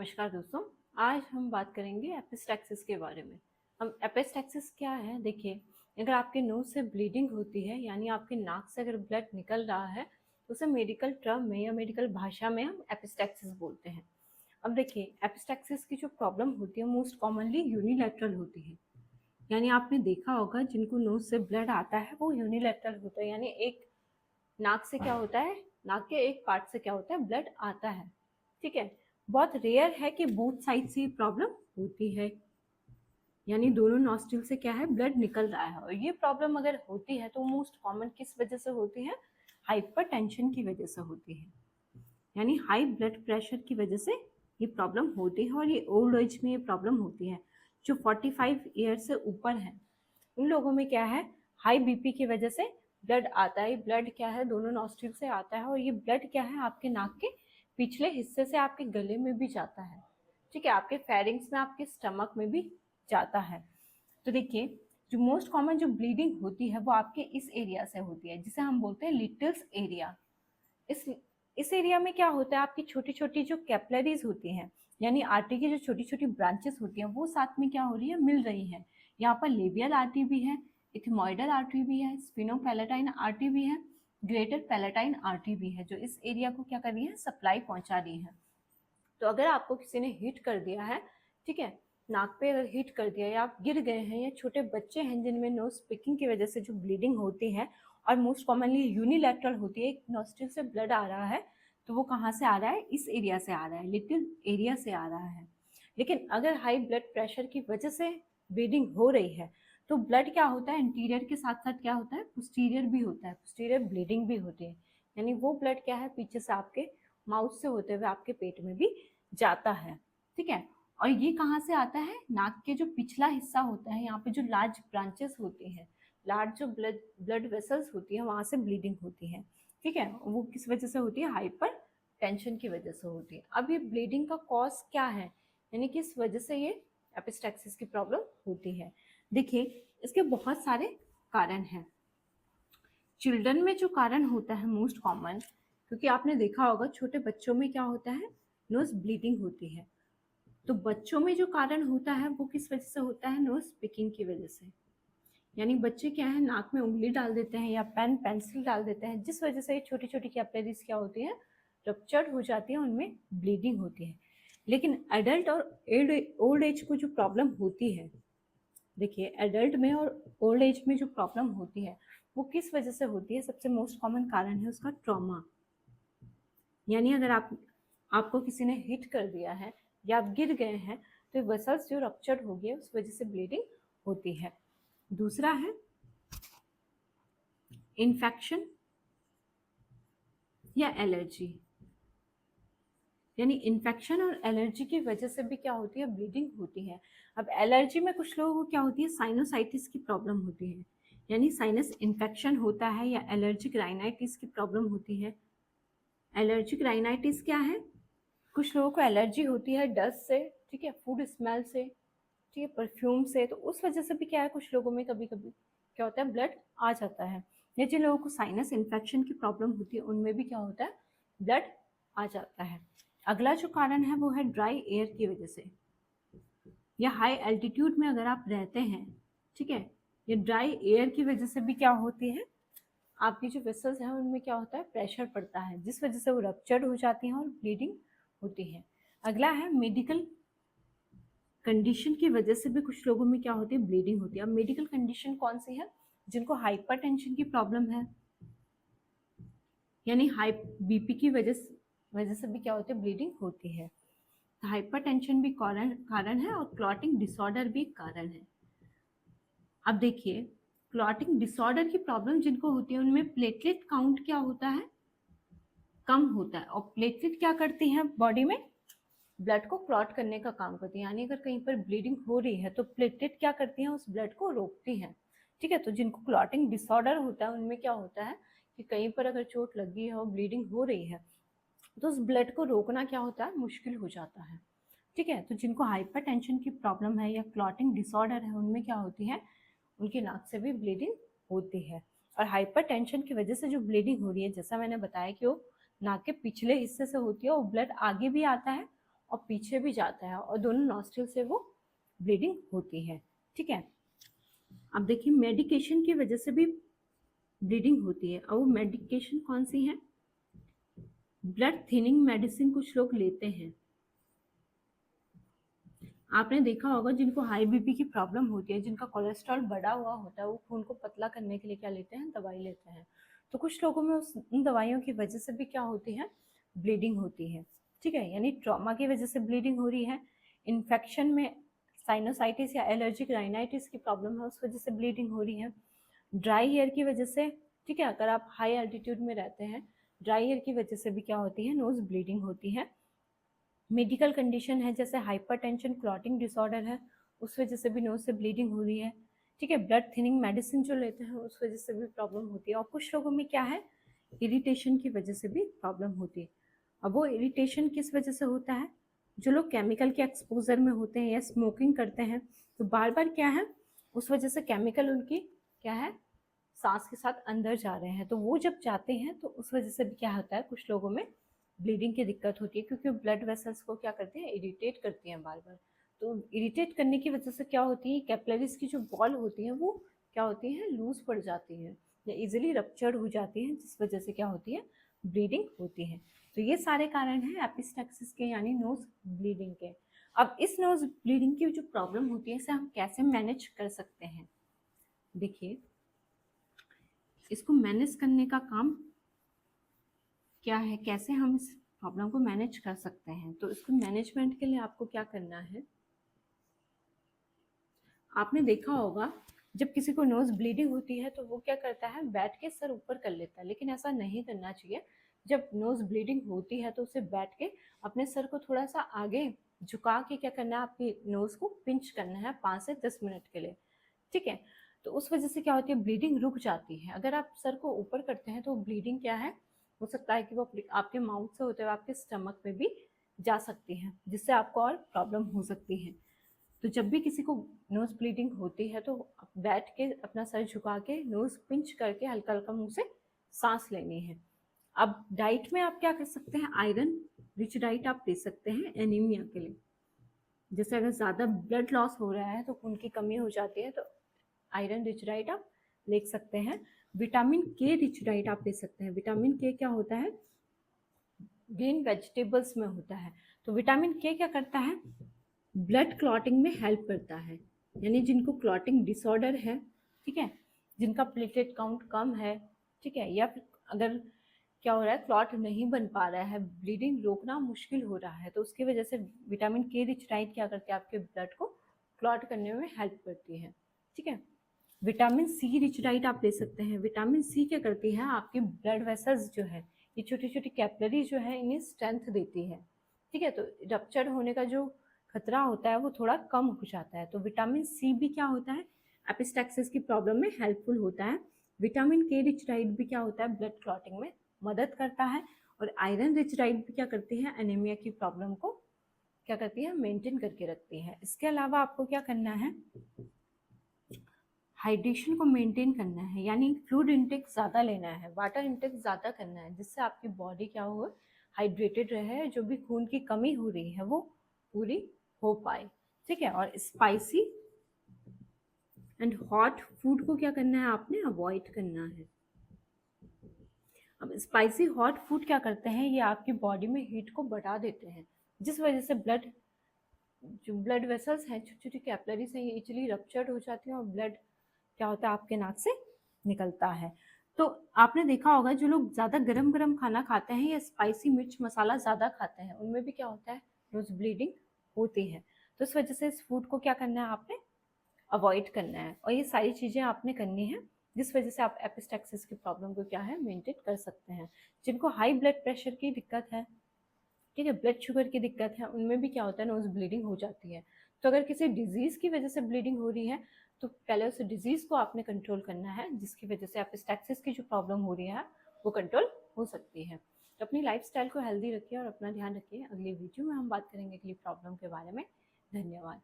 नमस्कार दोस्तों। आज हम बात करेंगे एपिस्टैक्सिस के बारे में। हम एपिस्टैक्सिस क्या है, देखिए, अगर आपके नोज से ब्लीडिंग होती है यानी आपके नाक से अगर ब्लड निकल रहा है तो उसे मेडिकल टर्म में या मेडिकल भाषा में हम एपिस्टैक्सिस बोलते हैं। अब देखिए, एपिस्टैक्सिस की जो प्रॉब्लम होती है मोस्ट कॉमनली यूनिलैटरल होती है। यानी आपने देखा होगा जिनको नोज से ब्लड आता है वो यूनिलैटरल होता है, यानी एक नाक से क्या होता है, नाक के एक पार्ट से क्या होता है, ब्लड आता है। ठीक है, बहुत रेयर है कि बोथ साइड से प्रॉब्लम होती है, यानी दोनों नॉस्ट्रिल से क्या है, ब्लड निकल रहा है। और ये प्रॉब्लम अगर होती है तो मोस्ट कॉमन किस वजह से होती है, हाइपरटेंशन की वजह से होती है, यानी हाई ब्लड प्रेशर की वजह से ये प्रॉब्लम होती है। और ये ओल्ड एज में ये प्रॉब्लम होती है। जो 45 ईयर से ऊपर है उन लोगों में क्या है, हाई बीपी की वजह से ब्लड आता है। ब्लड क्या है, दोनों नॉस्ट्रिल से आता है और ये ब्लड क्या है, आपके नाक के पिछले हिस्से से आपके गले में भी जाता है। ठीक है, आपके फेरिंग्स में, आपके स्टमक में भी जाता है। तो देखिए, जो मोस्ट कॉमन जो ब्लीडिंग होती है वो आपके इस एरिया से होती है, जिसे हम बोलते हैं लिटल्स एरिया। इस एरिया में क्या होता है, आपकी छोटी छोटी जो कैपिलरीज होती हैं, यानी आर्टरी की जो छोटी छोटी ब्रांचेस होती हैं वो साथ में क्या हो रही है, मिल रही हैं। यहाँ पर लेबियल आर्टरी भी है, इथमोइडल आर्टरी भी है, स्फिनोपैलेटाइन आर्टरी भी है, ग्रेटर पैलेटाइन आर्टरी भी है, जो इस एरिया को क्या कर रही है, सप्लाई पहुंचा रही है। तो अगर आपको किसी ने हिट कर दिया है, ठीक है, नाक पे अगर हिट कर दिया या आप गिर गए हैं, या छोटे बच्चे हैं जिनमें नोज पिकिंग की वजह से जो ब्लीडिंग होती है और मोस्ट कॉमनली यूनिलैटरल होती है, एक नॉस्ट्रिल से ब्लड आ रहा है, तो वो कहाँ से आ रहा है, इस एरिया से आ रहा है, लिटिल एरिया से आ रहा है। लेकिन अगर हाई ब्लड प्रेशर की वजह से ब्लीडिंग हो रही है तो ब्लड क्या होता है, इंटीरियर के साथ साथ क्या होता है, पोस्टीरियर भी होता है, पोस्टीरियर ब्लीडिंग भी होती है। यानी वो ब्लड क्या है, पीछे से आपके माउथ से होते हुए आपके पेट में भी जाता है। ठीक है, और ये कहाँ से आता है, नाक के जो पिछला हिस्सा होता है, यहाँ पे जो लार्ज ब्रांचेस होती हैं, लार्ज जो ब्लड वेसल्स होती है, वहां से ब्लीडिंग होती है। ठीक है, वो किस वजह से होती है, हाइपर टेंशन की वजह से होती है। अब ये ब्लीडिंग का कॉज क्या है, यानी किस वजह से ये एपिस्टैक्सिस की प्रॉब्लम होती है। देखिए, इसके बहुत सारे कारण हैं। चिल्ड्रन में जो कारण होता है मोस्ट कॉमन, क्योंकि आपने देखा होगा छोटे बच्चों में क्या होता है, नोज ब्लीडिंग होती है। तो बच्चों में जो कारण होता है वो किस वजह से होता है, नोज पिकिंग की वजह से। यानी बच्चे क्या है, नाक में उंगली डाल देते हैं या पेन पेंसिल डाल देते हैं, जिस वजह से छोटी छोटी कैपिलरीज क्या होती है, रप्चर्ड हो जाती है, उनमें ब्लीडिंग होती है। लेकिन एडल्ट और ओल्ड एज को जो प्रॉब्लम होती है, देखिए, एडल्ट में और ओल्ड एज में जो प्रॉब्लम होती है वो किस वजह से होती है, सबसे मोस्ट कॉमन कारण है उसका ट्रॉमा। यानी अगर आपको किसी ने हिट कर दिया है या आप गिर गए हैं तो वेसल्स जो रप्चर्ड हो गई उस वजह से ब्लीडिंग होती है। दूसरा है इन्फेक्शन या एलर्जी, यानी इन्फेक्शन और एलर्जी की वजह से भी क्या होती है, ब्लीडिंग होती है। अब एलर्जी में कुछ लोगों को क्या होती है, साइनोसाइटिस की प्रॉब्लम होती है, यानी साइनस इन्फेक्शन होता है, या एलर्जिक राइनाइटिस की प्रॉब्लम होती है। एलर्जिक राइनाइटिस क्या है, कुछ लोगों को एलर्जी होती है डस्ट से, ठीक है, फूड स्मेल से, ठीक है, परफ्यूम से, तो उस वजह से भी क्या है, कुछ लोगों में कभी कभी क्या होता है, ब्लड आ जाता है। या जिन लोगों को साइनस इन्फेक्शन की प्रॉब्लम होती है उनमें भी क्या होता है, ब्लड आ जाता है। अगला जो कारण है वो है ड्राई एयर की वजह से, या हाई एल्टीट्यूड में अगर आप रहते हैं, ठीक है, ये ड्राई एयर की वजह से भी क्या होती है, आपकी जो वेसल्स हैं उनमें क्या होता है, प्रेशर पड़ता है, जिस वजह से वो रप्चर्ड हो जाती हैं और ब्लीडिंग होती है। अगला है मेडिकल कंडीशन की वजह से भी कुछ लोगों में क्या होती है, ब्लीडिंग होती है। अब मेडिकल कंडीशन कौन सी है, जिनको हाइपरटेंशन की प्रॉब्लम है, यानी हाई बीपी की वजह से भी क्या होती है, ब्लीडिंग होती है। हाइपरटेंशन भी कारण है और क्लॉटिंग डिसऑर्डर भी कारण है। अब देखिए, क्लॉटिंग डिसऑर्डर की प्रॉब्लम जिनको होती है उनमें प्लेटलेट काउंट क्या होता है, कम होता है। और प्लेटलेट क्या करती हैं बॉडी में, ब्लड को क्लॉट करने का काम करती है। यानी अगर कहीं पर ब्लीडिंग हो रही है तो प्लेटलेट क्या करती हैं, उस ब्लड को रोकती हैं। ठीक है, तो जिनको क्लॉटिंग डिसऑर्डर होता है उनमें क्या होता है कि कहीं पर अगर चोट लगी है और ब्लीडिंग हो रही है तो उस ब्लड को रोकना क्या होता है, मुश्किल हो जाता है। ठीक है, तो जिनको हाइपरटेंशन की प्रॉब्लम है या क्लॉटिंग डिसऑर्डर है उनमें क्या होती है, उनकी नाक से भी ब्लीडिंग होती है। और हाइपरटेंशन की वजह से जो ब्लीडिंग हो रही है, जैसा मैंने बताया कि वो नाक के पिछले हिस्से से होती है, वो ब्लड आगे भी आता है और पीछे भी जाता है और दोनों नॉस्ट्रिल से वो ब्लीडिंग होती है। ठीक है, अब देखिए मेडिकेशन की वजह से भी ब्लीडिंग होती है, और वो मेडिकेशन कौन सी है? ब्लड थिनिंग मेडिसिन कुछ लोग लेते हैं। आपने देखा होगा जिनको हाई बीपी की प्रॉब्लम होती है, जिनका कोलेस्ट्रॉल बढ़ा हुआ होता है, वो खून को पतला करने के लिए क्या लेते हैं? दवाई लेते हैं। तो कुछ लोगों में उन दवाइयों की वजह से भी क्या होती है? ब्लीडिंग होती है। ठीक है, यानी ट्रॉमा की वजह से ब्लीडिंग हो रही है, इन्फेक्शन में साइनोसाइटिस या एलर्जिक राइनाइटिस की प्रॉब्लम है, उस वजह से ब्लीडिंग हो रही है, ड्राई हेयर की वजह से। ठीक है, अगर आप हाई एल्टीट्यूड में रहते हैं, ड्राई हेयर की वजह से भी क्या होती है? नोज ब्लीडिंग होती है। मेडिकल कंडीशन है जैसे हाइपरटेंशन, क्लॉटिंग डिसऑर्डर है, उस वजह से भी नोज से ब्लीडिंग हो रही है। ठीक है, ब्लड थिनिंग मेडिसिन जो लेते हैं उस वजह से भी प्रॉब्लम होती है। और कुछ लोगों में क्या है? इरिटेशन की वजह से भी प्रॉब्लम होती है। अब वो इरिटेशन किस वजह से होता है? जो लोग केमिकल के एक्सपोजर में होते हैं या स्मोकिंग करते हैं, तो बार बार क्या है, उस वजह से केमिकल उनकी क्या है, सांस के साथ अंदर जा रहे हैं, तो वो जब जाते हैं तो उस वजह से भी क्या होता है, कुछ लोगों में ब्लीडिंग की दिक्कत होती है, क्योंकि ब्लड वेसल्स को क्या करते हैं? इरिटेट करती हैं बार बार। तो इरिटेट करने की वजह से क्या होती है? कैपिलरीज की जो वॉल होती है वो क्या होती है? लूज पड़ जाती है या इजिली रप्चर्ड हो जाती है, जिस वजह से क्या होती है? ब्लीडिंग होती है। तो ये सारे कारण हैं एपिस्टैक्सिस के, यानी नोज ब्लीडिंग के। अब इस नोज ब्लीडिंग की जो प्रॉब्लम होती है, इसे हम कैसे मैनेज कर सकते हैं? देखिए, इसको मैनेज करने का काम क्या है, कैसे हम इस प्रॉब्लम को मैनेज कर सकते हैं? तो इसको मैनेजमेंट के लिए आपको क्या करना है, आपने देखा होगा जब किसी को नोज ब्लीडिंग होती है तो वो क्या करता है? बैठ के सर ऊपर कर लेता है, लेकिन ऐसा नहीं करना चाहिए। जब नोज ब्लीडिंग होती है तो उसे बैठ के अपने सर को थोड़ा सा आगे झुका के क्या करना है? आपकी नोज को पिंच करना है 5 से 10 मिनट के लिए। ठीक है, तो उस वजह से क्या होती है? ब्लीडिंग रुक जाती है। अगर आप सर को ऊपर करते हैं तो ब्लीडिंग क्या है, हो सकता है कि वो आपके माउथ से होते हुए आपके स्टमक में भी जा सकती है, जिससे आपको और प्रॉब्लम हो सकती है। तो जब भी किसी को नोज ब्लीडिंग होती है तो बैठ के अपना सर झुका के नोज पिंच करके हल्का हल्का मुंह से सांस लेनी है। अब डाइट में आप क्या कर सकते हैं? आयरन रिच डाइट आप ले सकते हैं एनीमिया के लिए। जैसे अगर ज़्यादा ब्लड लॉस हो रहा है तो खून की कमी हो जाती है, तो आयरन रिच डाइट आप ले सकते हैं। विटामिन के रिच डाइट आप ले सकते हैं। विटामिन के क्या होता है? ग्रीन वेजिटेबल्स में होता है। तो विटामिन के क्या करता है? ब्लड क्लॉटिंग में हेल्प करता है, यानी जिनको क्लॉटिंग डिसऑर्डर है, ठीक है, जिनका प्लेटलेट काउंट कम है, ठीक है, या फिर अगर क्या हो रहा है, क्लॉट नहीं बन पा रहा है, ब्लीडिंग रोकना मुश्किल हो रहा है, तो उसकी वजह से विटामिन के रिच डाइट क्या करती है? आपके ब्लड को क्लॉट करने में हेल्प करती है। ठीक है, विटामिन सी रिच डाइट आप ले सकते हैं। विटामिन सी क्या करती है? आपके ब्लड वेसल्स जो है, ये छोटी छोटी कैपिलरी जो है, इन्हें स्ट्रेंथ देती है। ठीक है, तो रप्चर होने का जो खतरा होता है वो थोड़ा कम हो जाता है। तो विटामिन सी भी क्या होता है? एपिस्टैक्सिस की प्रॉब्लम में हेल्पफुल होता है। विटामिन के रिच डाइट भी क्या होता है? ब्लड क्लॉटिंग में मदद करता है। और आयरन रिच डाइट भी क्या करती है? एनीमिया की प्रॉब्लम को क्या करती है? मेंटेन करके रखती है। इसके अलावा आपको क्या करना है? हाइड्रेशन को मेंटेन करना है, यानी फ्लूइड इंटेक ज़्यादा लेना है, वाटर इंटेक ज़्यादा करना है, जिससे आपकी बॉडी क्या हो? हाइड्रेटेड रहे, जो भी खून की कमी हो रही है वो पूरी हो पाए। ठीक है, और स्पाइसी एंड हॉट फूड को क्या करना है? आपने अवॉइड करना है। अब स्पाइसी हॉट फूड क्या करते हैं? ये आपकी बॉडी में हीट को बढ़ा देते हैं, जिस वजह से जो ब्लड वेसल्स हैं, छोटी छोटी कैपिलरीज हैं, ये इजिली रप्चर्ड हो जाती हैं और ब्लड क्या होता है? आपके नाक से निकलता है। तो आपने देखा होगा जो लोग ज़्यादा गरम गरम खाना खाते हैं या स्पाइसी मिर्च मसाला ज़्यादा खाते हैं, उनमें भी क्या होता है? नोज ब्लीडिंग होती है। तो इस वजह से इस फूड को क्या करना है? आपने अवॉइड करना है, और ये सारी चीज़ें आपने करनी है, जिस वजह से आप एपिस्टैक्सिस की प्रॉब्लम को क्या है? मेंटेन कर सकते हैं। जिनको हाई ब्लड प्रेशर की दिक्कत है, ठीक है, ब्लड शुगर की दिक्कत है, उनमें भी क्या होता है? नोज ब्लीडिंग हो जाती है। तो अगर किसी डिजीज़ की वजह से ब्लीडिंग हो रही है तो पहले उस डिजीज़ को आपने कंट्रोल करना है, जिसकी वजह से एपिस्टैक्सिस की जो प्रॉब्लम हो रही है वो कंट्रोल हो सकती है। तो अपनी लाइफस्टाइल को हेल्दी रखिए और अपना ध्यान रखिए। अगली वीडियो में हम बात करेंगे अगली प्रॉब्लम के बारे में। धन्यवाद।